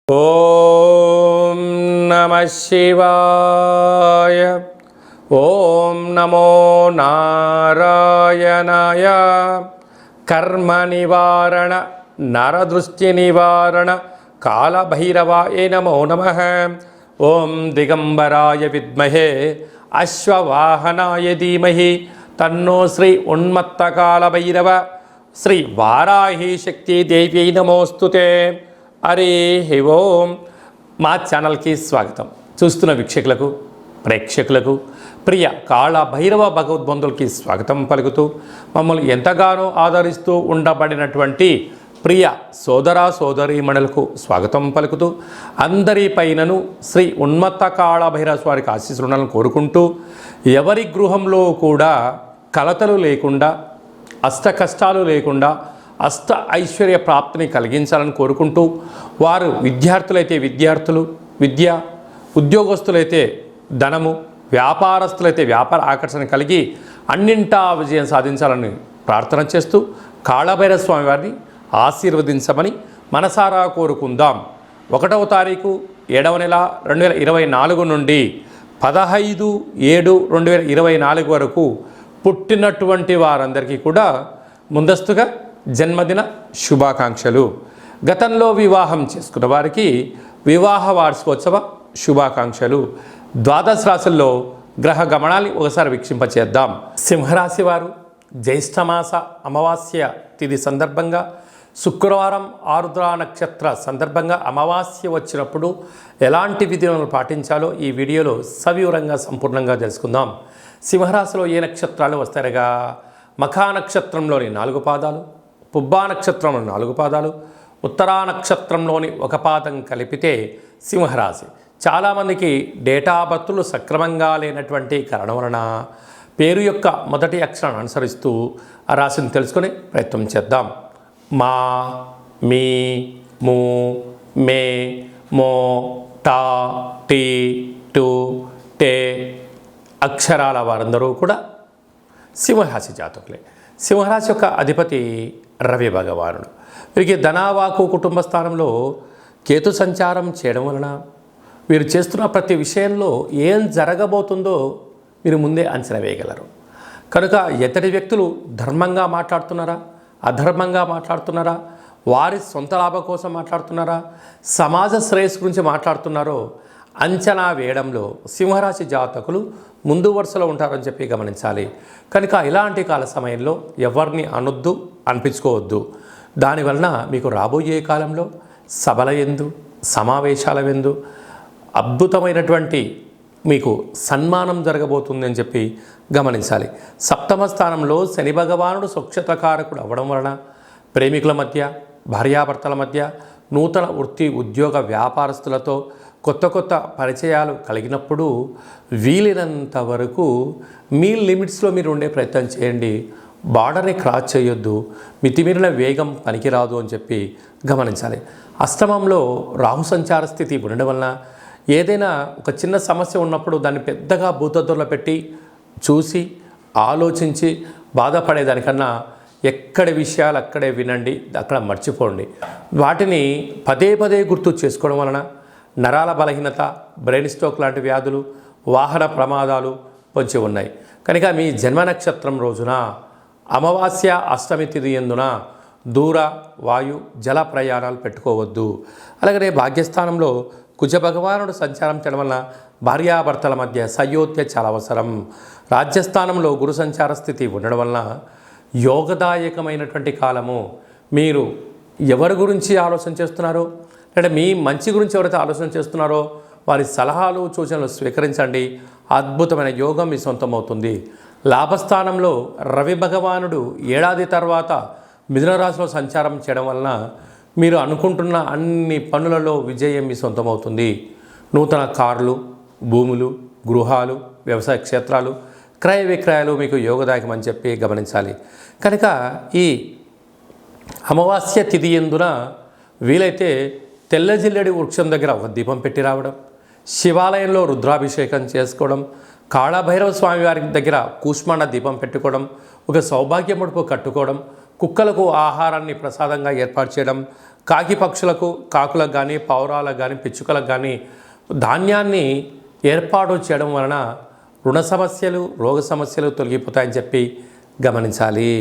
ఓం నమః శివాయ. ఓం నమో నారాయణాయ. కర్మ నివారణ నరదృష్టి నివారణ కాళభైరవాయ నమో నమః. ఓం దిగంబరాయ విద్మహే అశ్వవాహనాయ ధీమహి తన్నో శ్రీ ఉన్మత్త కాళభైరవ శ్రీ వారాహి శక్తి దేవ్యై నమోస్తుతే. హరి ఓం. మా ఛానల్కి స్వాగతం. చూస్తున్న వీక్షకులకు ప్రేక్షకులకు ప్రియ కాళభైరవ భగవద్బంధులకి స్వాగతం పలుకుతూ మమ్మల్ని ఎంతగానో ఆదరిస్తూ ఉండబడినటువంటి ప్రియ సోదర సోదరీమణులకు స్వాగతం పలుకుతూ అందరిపైనను శ్రీ ఉన్మత్త కాళభైరవ స్వారికి ఆశీస్సులను కోరుకుంటూ ఎవరి గృహంలో కూడా కలతలు లేకుండా అష్ట కష్టాలు లేకుండా అష్ట ఐశ్వర్య ప్రాప్తిని కలిగించాలని కోరుకుంటూ వారు విద్యార్థులైతే విద్యార్థులు విద్య, ఉద్యోగస్తులైతే ధనము, వ్యాపారస్తులైతే వ్యాపార ఆకర్షణ కలిగి అన్నింటా విజయం సాధించాలని ప్రార్థన చేస్తూ కాళభైరవ స్వామి వారిని ఆశీర్వదించమని మనసారా కోరుకుందాం. 1వ తారీఖు 7వ నెల 2024 నుండి 15/7/2024 వరకు పుట్టినటువంటి వారందరికీ కూడా ముందస్తుగా జన్మదిన శుభాకాంక్షలు. గతంలో వివాహం చేసుకున్న వారికి వివాహ వార్షికోత్సవ శుభాకాంక్షలు. ద్వాదశ రాశుల్లో గ్రహ గమనాన్ని ఒకసారి వీక్షింపచేద్దాం. సింహరాశి వారు జ్యేష్ఠమాస అమావాస్య తిథి సందర్భంగా శుక్రవారం ఆరుద్ర నక్షత్ర సందర్భంగా అమావాస్య వచ్చినప్పుడు ఎలాంటి విధులను పాటించాలో ఈ వీడియోలో సవివరంగా సంపూర్ణంగా తెలుసుకుందాం. సింహరాశిలో ఏ నక్షత్రాలు వస్తాయనగా మఖా నక్షత్రంలోని 4 పాదాలు, పుబ్బా నక్షత్రంలోని 4 పాదాలు, ఉత్తరా నక్షత్రంలోని 1 పాదం కలిపితే సింహరాశి. చాలామందికి డేటా బర్తులు సక్రమంగా లేనటువంటి కారణం వలన పేరు యొక్క మొదటి అక్షరాన్ని అనుసరిస్తూ ఆ రాశిని తెలుసుకునే ప్రయత్నం చేద్దాం. మా, మీ, ము, మే, మో, టా, టీ, టు, టే అక్షరాల వారందరూ కూడా సింహరాశి జాతకులే. సింహరాశి యొక్క అధిపతి రవి భగవానుడు. వీరికి ధనావాకు కుటుంబ స్థానంలో కేతు సంచారం చేయడం వలన వీరు చేస్తున్న ప్రతి విషయంలో ఏం జరగబోతుందో మీరు ముందే అంచనా వేయగలరు. కనుక ఎతడి వ్యక్తులు ధర్మంగా మాట్లాడుతున్నారా, అధర్మంగా మాట్లాడుతున్నారా, వారి సొంత లాభం కోసం మాట్లాడుతున్నారా, సమాజ శ్రేయస్సు గురించి మాట్లాడుతున్నారో అంచనా వేయడంలో సింహరాశి జాతకులు ముందు వరుసలో ఉంటారని చెప్పి గమనించాలి. కనుక ఇలాంటి కాల సమయంలో ఎవరిని అనొద్దు, అనిపించుకోవద్దు. దానివలన మీకు రాబోయే కాలంలో సభల యందు, సమావేశాల యందు అద్భుతమైనటువంటి మీకు సన్మానం జరగబోతుందని చెప్పి గమనించాలి. సప్తమ స్థానంలో శని భగవానుడు స్వక్షతకారకుడు అవ్వడం వలన ప్రేమికుల మధ్య, భార్యాభర్తల మధ్య, నూతన వృత్తి ఉద్యోగ వ్యాపారస్తులతో కొత్త కొత్త పరిచయాలు కలిగినప్పుడు వీలైనంత వరకు మీ లిమిట్స్లో మీరు ఉండే ప్రయత్నం చేయండి. బార్డర్ని క్రాస్ చేయొద్దు. మితిమీరిన వేగం పనికిరాదు అని చెప్పి గమనించాలి. అష్టమంలో రాహు సంచార స్థితి ఉండడం వలన ఏదైనా ఒక చిన్న సమస్య ఉన్నప్పుడు దాన్ని పెద్దగా భూతద్దులో పెట్టి చూసి ఆలోచించి బాధపడేదానికన్నా ఎక్కడి విషయాలు అక్కడే వినండి, అక్కడ మర్చిపోండి. వాటిని పదే పదే గుర్తు చేసుకోవడం వలన నరాల బలహీనత, బ్రెయిన్ స్ట్రోక్ లాంటి వ్యాధులు, వాహన ప్రమాదాలు పొంచి ఉన్నాయి. కనుక మీ జన్మ నక్షత్రం రోజున అమావాస్య అష్టమి తిథి యందున దూర, వాయు, జల ప్రయాణాలు పెట్టుకోవద్దు. అలాగనే భాగ్యస్థానంలో కుజ భగవానుడు సంచారం చేయడం వలన భార్యాభర్తల మధ్య సయోధ్య చాలా అవసరం. రాజ్యస్థానంలో గురు సంచార స్థితి ఉండడం వలన యోగదాయకమైనటువంటి కాలము. మీరు ఎవరి గురించి ఆలోచన చేస్తున్నారో, అంటే మీ మంచి గురించి ఎవరైతే ఆలోచన చేస్తున్నారో వారి సలహాలు సూచనలు స్వీకరించండి. అద్భుతమైన యోగం మీ సొంతమవుతుంది. లాభస్థానంలో రవి భగవానుడు ఏడాది తర్వాత మిథున రాశిలో సంచారం చేయడం వలన మీరు అనుకుంటున్న అన్ని పనులలో విజయం మీ సొంతమవుతుంది. నూతన కార్లు, భూములు, గృహాలు, వ్యవసాయ క్షేత్రాలు, క్రయ విక్రయాలు మీకు యోగదాయకం అని చెప్పి గమనించాలి. కనుక ఈ అమావాస్య తిథి యందున వీలైతే తెల్ల జిల్లెడి వృక్షం దగ్గర ఒక దీపం పెట్టి రావడం, శివాలయంలో రుద్రాభిషేకం చేసుకోవడం, కాళభైరవ స్వామి వారి దగ్గర కూష్మాండ దీపం పెట్టుకోవడం, ఒక సౌభాగ్య ముడుపు కట్టుకోవడం, కుక్కలకు ఆహారాన్ని ప్రసాదంగా ఏర్పాటు చేయడం, కాకి పక్షులకు, కాకులకు కానీ, పావురాలకు కానీ, పిచ్చుకలకు కానీ ధాన్యాన్ని ఏర్పాటు చేయడం వలన రుణ సమస్యలు, రోగ సమస్యలు తొలగిపోతాయని చెప్పి గమనించాలి.